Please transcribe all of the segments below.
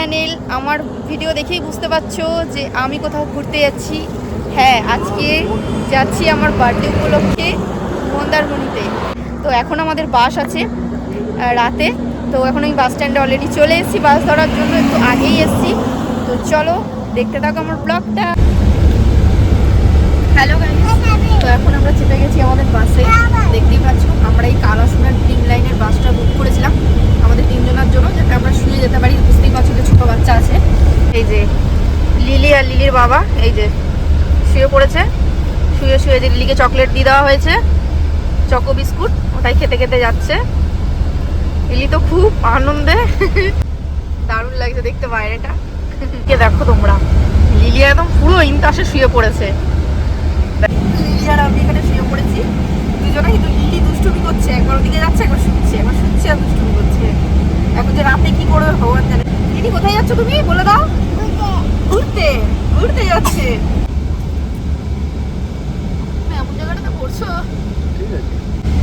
Thumbnail আমার video দেখেই বুঝতে পারছো যে আমি কোথাও ঘুরতে যাচ্ছি। হ্যাঁ, আজকে যাচ্ছি আমার বার্থডে উপলক্ষে মন্দারমণিতে। তো এখন আমাদের বাস আছে রাতে, তো এখন আমি বাস স্ট্যান্ডে অলরেডি চলে এসেছি বাস ধরার জন্য, একটু আগেই এসেছি। তো চলো দেখতে থাকো আমার ব্লগটা। হ্যালো গাইস, তো এখন আমরা চেপে গেছি আমাদের বাসে। দেখতেই পাচ্ছ আমরা এই কালাসোনার ড্রিম লাইনের বাসটা বুক করেছিলাম আমাদের তিনজনের জন্য, যাতে আমরা শুয়ে যেতে পারি। বুঝতেই পারছো যে ছোটো বাচ্চা আছে। এই যে লিলি আর লিলির বাবা এই যে শুয়ে পড়েছে। শুয়ে শুয়ে যে লিলিকে চকলেট দিয়ে দেওয়া হয়েছে, চকো বিস্কুট, ওটাই খেতে খেতে যাচ্ছে। লিলি তো খুব আনন্দে, দারুণ লাগছে দেখতে বাইরেটা। দেখো তোমরা, লিলি একদম পুরো ইনতাসে শুয়ে পড়েছে। লিলি আর আমি এখানে শুয়ে পড়েছি দুজনে, কিন্তু লিলি দুষ্টুমি করছে, একবার ওদিকে যাচ্ছে একবার শুচ্ছে, একবার শুচ্ছে আর দুষ্টুমি করছে। এখন যে রাতে কি করবে ভগবান জানে। লিলি কোথায় যাচ্ছ তুমি বলে দাও? ঘুরতে ঘুরতে যাচ্ছে। এমন জায়গাটাতে করছো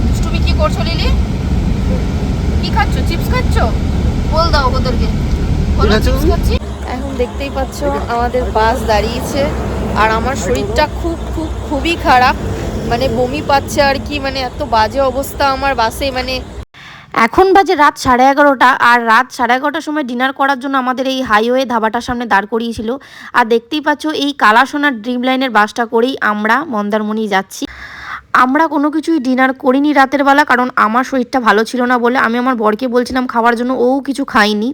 দুষ্টুমি, কি করছো লিলি? কি খাচ্ছ? চিপস খাচ্ছ? বল দাও ওদেরকে চিপস খাচ্ছি। এখন দেখতেই পাচ্ছ আমাদের বাস দাঁড়িয়েছে, আর আমার শরীরটা খুবই খারাপ, মানে বমি পাচ্ছে আর কি, মানে এত বাজে অবস্থা আমার বাসে। মানে এখন বাজে রাত 11:30, আর রাত 11:30টার সময় ডিনার করার জন্য আমাদের এই হাইওয়ে ধাবাটার সামনে দাঁড় করিয়েছিল। আর দেখতেই পাচ্ছ এই কালাসোনার ড্রিম লাইনের বাসটা করেই আমরা মন্দারমণি যাচ্ছি। আমরা কোনো কিছুই ডিনার করিনি রাতের বেলা, কারণ আমার শরীরটা ভালো ছিল না বলে আমি আমার বরকে বলছিলাম খাওয়ার জন্য, ও কিছু খাইনি।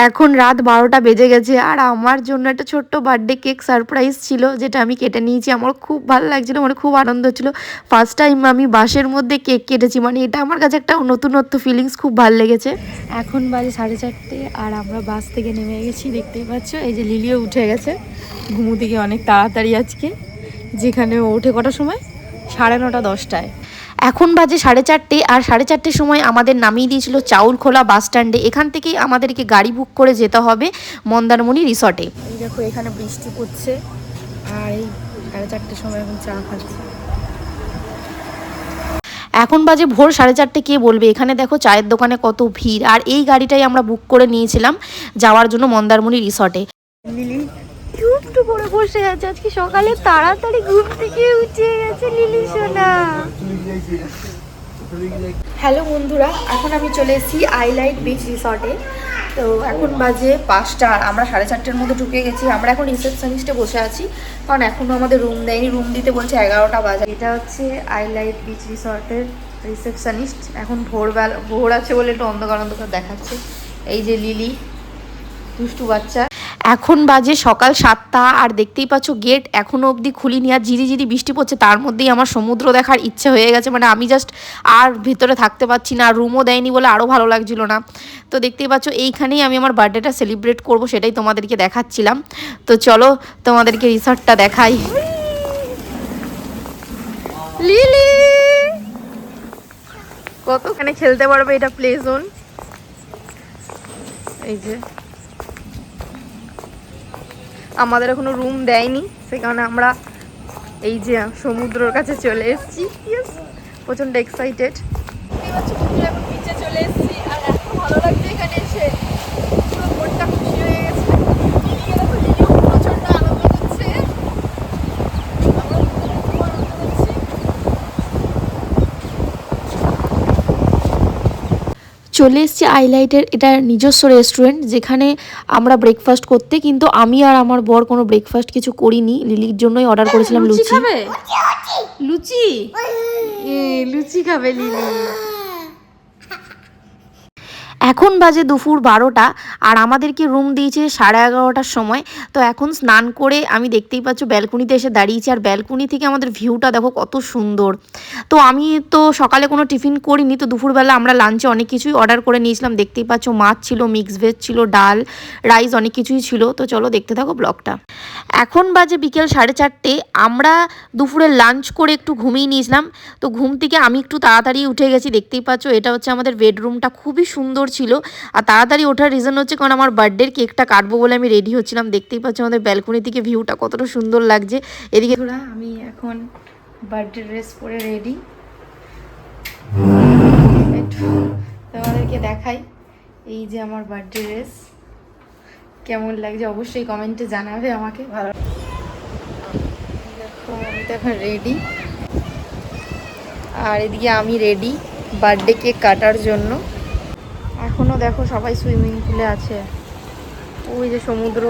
এখন রাত 12টা বেজে গেছে, আর আমার জন্য একটা ছোট্ট বার্থডে কেক সারপ্রাইজ ছিল, যেটা আমি কেটে নিয়েছি। আমার খুব ভালো লাগছিলো, মানে খুব আনন্দ হচ্ছিলো। ফার্স্ট টাইম আমি বাসের মধ্যে কেক কেটেছি, মানে এটা আমার কাছে একটা নতুনত্ব ফিলিংস, খুব ভালো লেগেছে। এখন বাজে 4:30, আর আমরা বাস থেকে নেমে গেছি। দেখতেই পাচ্ছ এই যে লিলিও উঠে গেছে ঘুমু থেকে অনেক তাড়াতাড়ি আজকে, যেখানে ও ওঠে কটার সময়? 9:30 10টায়। এখন বাজে 4:30, আর 4:30-র সময় আমাদের নামিয়ে দিয়েছিল চাউলখোলা বাস স্ট্যান্ডে। এখান থেকেই আমাদেরকে গাড়ি বুক করে যেতে হবে মন্দারমণি রিসর্টে। এই দেখো এখানে বৃষ্টি পড়ছে, আর এই 4:30-র সময় এখন চা খাচ্ছি। এখন বাজে ভোর 4:30, কে বলবে। এখানে দেখো চায়ের দোকানে কত ভিড়, আর এই গাড়িটাই আমরা বুক করে নিয়েছিলাম যাওয়ার জন্য মন্দারমণি রিসর্টে। লিলি চুপটু করে বসে আছে, আজকে সকালে তাড়াতাড়ি ঘুম থেকে উঠে গেছে লিলি সোনা। হ্যালো বন্ধুরা, এখন আমি চলে এসেছি আইলাইট বিচ রিসর্টে। তো এখন বাজে 5টা, আর আমরা 4:30-র মধ্যে ঢুকে গেছি। আমরা এখন রিসেপশনিস্টে বসে আছি, কারণ এখনও আমাদের রুম দেয়নি। রুম দিতে বলছে 11টা বাজে। এটা হচ্ছে আইলাইট বিচ রিসর্টের রিসেপশনিস্ট। এখন ভোর আছে বলে একটু অন্ধকার অন্ধকার দেখাচ্ছে। এই যে লিলি দুষ্টু বাচ্চা। এখন বাজে সকাল 7টা, আর দেখতেই পাচ্ছ গেট এখনও অবধি খুলিনি, আর ঝিরিঝিরি বৃষ্টি পড়ছে। তার মধ্যেই আমার সমুদ্র দেখার ইচ্ছে হয়ে গেছে, মানে আমি জাস্ট আর ভিতরে থাকতে পারছি না। আর রুমও দেয়নি বলে আরও ভালো লাগছিল না। তো দেখতেই পাচ্ছ এইখানেই আমি আমার বার্থডেটা সেলিব্রেট করব, সেটাই তোমাদেরকে দেখাচ্ছিলাম। তো চলো তোমাদেরকে রিসর্টটা দেখাই। লিলি কতখানে খেলতে পারবে, এটা প্লে জোন। এই যে আমাদের এখনো রুম দেয়নি, সে কারণে আমরা এই যে সমুদ্রের কাছে চলে এসেছি। প্রচন্ড এক্সাইটেড। এখন নিচে চলে এসেছি, আর এত ভালো লাগছে এখানে এসে, পুরো মনটা খুশি হয়ে গেছে। লিলিও প্রচন্ড আনন্দ করছে। চলে এসেছি আইলাইটের এটা নিজস্ব রেস্টুরেন্ট, যেখানে আমরা ব্রেকফাস্ট করতে, কিন্তু আমি আর আমার বর কোনো ব্রেকফাস্ট কিছু করিনি। লিলির জন্যই অর্ডার করেছিলাম লুচি। খাবে লুচি? লুচি খাবে লিলি। এখন বাজে দুপুর 12টা, আর আমাদেরকে রুম দিয়েছে 11:30টার সময়। তো এখন স্নান করে আমি দেখতেই পাচ্ছ ব্যালকনিতে এসে দাঁড়িয়েছি, আর ব্যালকনি থেকে আমাদের ভিউটা দেখো কত সুন্দর। তো আমি তো সকালে কোনো টিফিন করিনি, তো দুপুরবেলা আমরা লাঞ্চে অনেক কিছুই অর্ডার করে নিয়েছিলাম। দেখতেই পাচ্ছ মাছ ছিল, মিক্স ভেজ ছিল, ডাল, রাইস, অনেক কিছুই ছিল। তো চলো দেখতে থাকো ব্লগটা। এখন বাজে বিকেল 4:30, আমরা দুপুরে লাঞ্চ করে একটু ঘুমিয়ে নিয়েছিলাম। তো ঘুম থেকে আমি একটু তাড়াতাড়ি উঠে গেছি। দেখতেই পাচ্ছ এটা হচ্ছে আমাদের বেডরুমটা, খুবই সুন্দর ছিল। আর তাড়াতাড়ি ওঠার রিজন হচ্ছে কারণ আমার বার্থডের কেকটা কাটবো বলে আমি রেডি হচ্ছিলাম। দেখতেই পাচ্ছ আমাদের ব্যালকনি থেকে ভিউটা কতটা সুন্দর লাগছে। এদিকে আমি এখন বার্থডে ড্রেস পরে রেডি, তোমাদেরকে দেখাই। এই যে আমার বার্থডে ড্রেস, কেমন লাগছে অবশ্যই কমেন্টে জানাবে আমাকে। ভালো দেখো আমি তো এখন রেডি, আর এদিকে আমি রেডি বার্থডে কেক কাটার জন্য। এখনও দেখো সবাই সুইমিং পুলে আছে, ওই যে সমুদ্র।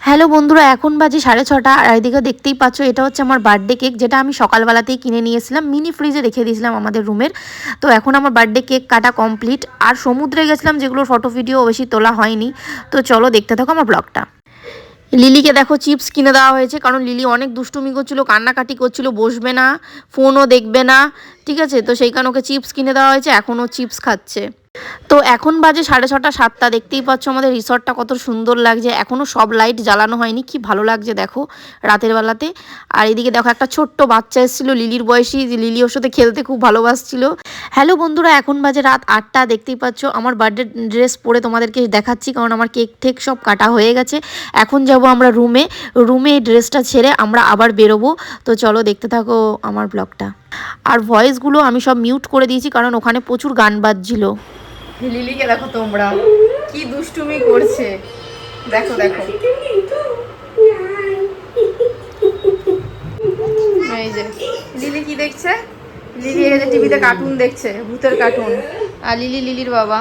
হ্যালো বন্ধুরা, এখন বাজে 6:30 আর এদিকে দেখতেই পাচ্ছ এটা হচ্ছে আমার বার্থডে কেক, যেটা আমি সকালবেলাতেই কিনে নিয়েছিলাম, মিনি ফ্রিজে রেখে দিয়েছিলাম আমাদের রুমের। তো এখন আমার বার্থডে কেক কাটা কমপ্লিট, আর সমুদ্রে গেছিলাম যেগুলোর ফটো ভিডিও বেশি তোলা হয়নি। তো চলো দেখতে থাকো আমার ব্লগটা। লিলিকে দেখো চিপস কিনে দেওয়া হয়েছে, কারণ লিলি অনেক দুষ্টুমি করছিল, কান্নাকাটি করছিল, বসবে না, ফোনও দেখবে না, ঠিক আছে। তো সেই কারণে ওকে চিপস কিনে দেওয়া হয়েছে, এখনও চিপস খাচ্ছে। তো এখন বাজে 6:30 7টা, দেখতেই পাচ্ছ আমাদের রিসর্টটা কত সুন্দর লাগছে। এখনও সব লাইট জ্বালানো হয়নি, কি ভালো লাগছে দেখো রাতের বেলাতে। আর এদিকে দেখো একটা ছোট্ট বাচ্চা এসেছিলো লিলির বয়সী, লিলি ওর সাথে খেলতে খুব ভালোবাসছিল। হ্যালো বন্ধুরা, এখন বাজে রাত 8টা, দেখতেই পাচ্ছ আমার বার্থডে ড্রেস পরে তোমাদেরকে দেখাচ্ছি, কারণ আমার কেক ঠেক সব কাটা হয়ে গেছে। এখন যাব আমরা রুমে, এই ড্রেসটা ছেড়ে আমরা আবার বেরোবো। তো চলো দেখতে থাকো আমার ব্লগটা। আর ভয়েসগুলো আমি সব মিউট করে দিয়েছি, কারণ ওখানে প্রচুর গান বাজছিল। লিলিকে দেখো তোমরা কি দুষ্টুমি করছে, দেখো দেখো এই যে লিলি কি দেখছে, লিলি এই যে টিভিতে কার্টুন দেখছে, ভূতের কার্টুন। আর লিলির বাবা।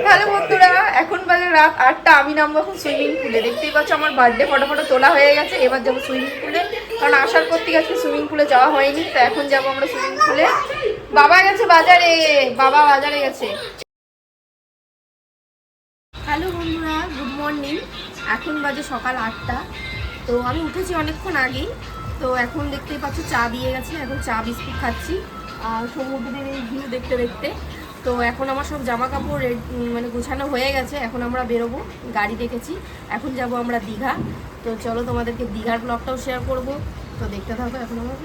হ্যালো বন্ধুরা, এখন বাজে রাত 8টা, আমি নামবো এখন সুইমিং পুলে। দেখতেই পাচ্ছ আমার বার্থডে ফটো তোলা হয়ে গেছে, এবার যাবো সুইমিং পুলে, কারণ আসার পর থেকে আজকে সুইমিং পুলে যাওয়া হয়নি। তো এখন যাবো আমরা সুইমিং পুলে। বাবা গেছে বাজারে, বাবা বাজারে গেছে। হ্যালো বন্ধুরা, গুড মর্নিং। এখন বাজে সকাল 8টা। তো আমি উঠেছি অনেকক্ষণ আগেই। তো এখন দেখতেই পাচ্ছ চা দিয়ে গেছে, এখন চা বিস্কুট খাচ্ছি আর সমুদ্রের এই ভিউ দেখতে দেখতে। তো এখন আমার সব জামা কাপড় মানে গোছানো হয়ে গেছে, এখন আমরা বেরোবো, গাড়ি দেখেছি। এখন যাব আমরা দীঘা। তো চলো তোমাদেরকে দীঘার ব্লগটাও শেয়ার করব, তো দেখতে থাকো এখন আমার।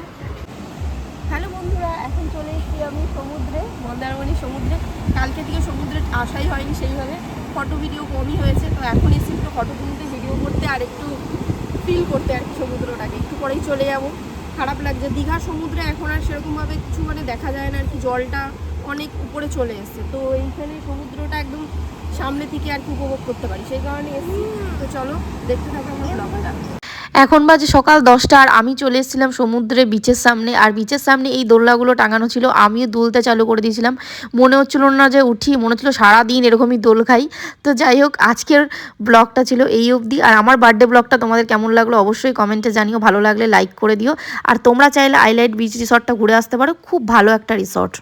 হ্যালো বন্ধুরা, এখন চলে এসেছি আমি সমুদ্রে, মন্দারমণি সমুদ্রে। কালকে থেকে সমুদ্রে আসাই হয়নি সেইভাবে, ফটো ভিডিও কমই হয়েছে। তো এখন এসে একটু ফটো তুলতে, ভিডিও করতে আর একটু ফিল করতে আর কি সমুদ্রটাকে। একটু পরেই চলে যাবো। খারাপ লাগছে, দীঘার সমুদ্রে এখন আর সেরকমভাবে কিছু মানে দেখা যায় না আর কি, জলটা অনেক উপরে চলে এসছে। তো এইখানে সমুদ্রটা একদম সামনে থেকে আর কি উপভোগ করতে পারি, সেই কারণে এসেছি। তো চলো দেখতে থাকো আমার ব্লগটা। এখন বাজে সকাল 10টা, আর আমি চলে এসেছিলাম সমুদ্রে বিচের সামনে। আর বিচের সামনে এই দোলনাগুলো টাঙানো ছিল, আমিও দুলতে চালু করে দিয়েছিলাম। মনে হচ্ছিল না যে উঠি, মনে হচ্ছিল সারাদিন এরকমই দোল খাই। তো যাই হোক, আজকের ব্লগটা ছিল এই অবধি। আর আমার বার্থডে ব্লগটা তোমাদের কেমন লাগলো অবশ্যই কমেন্টে জানিও, ভালো লাগলে লাইক করে দিও। আর তোমরা চাইলে আইলাইট বিচ রিসর্টটা ঘুরে আসতে পারো, খুব ভালো একটা রিসর্ট।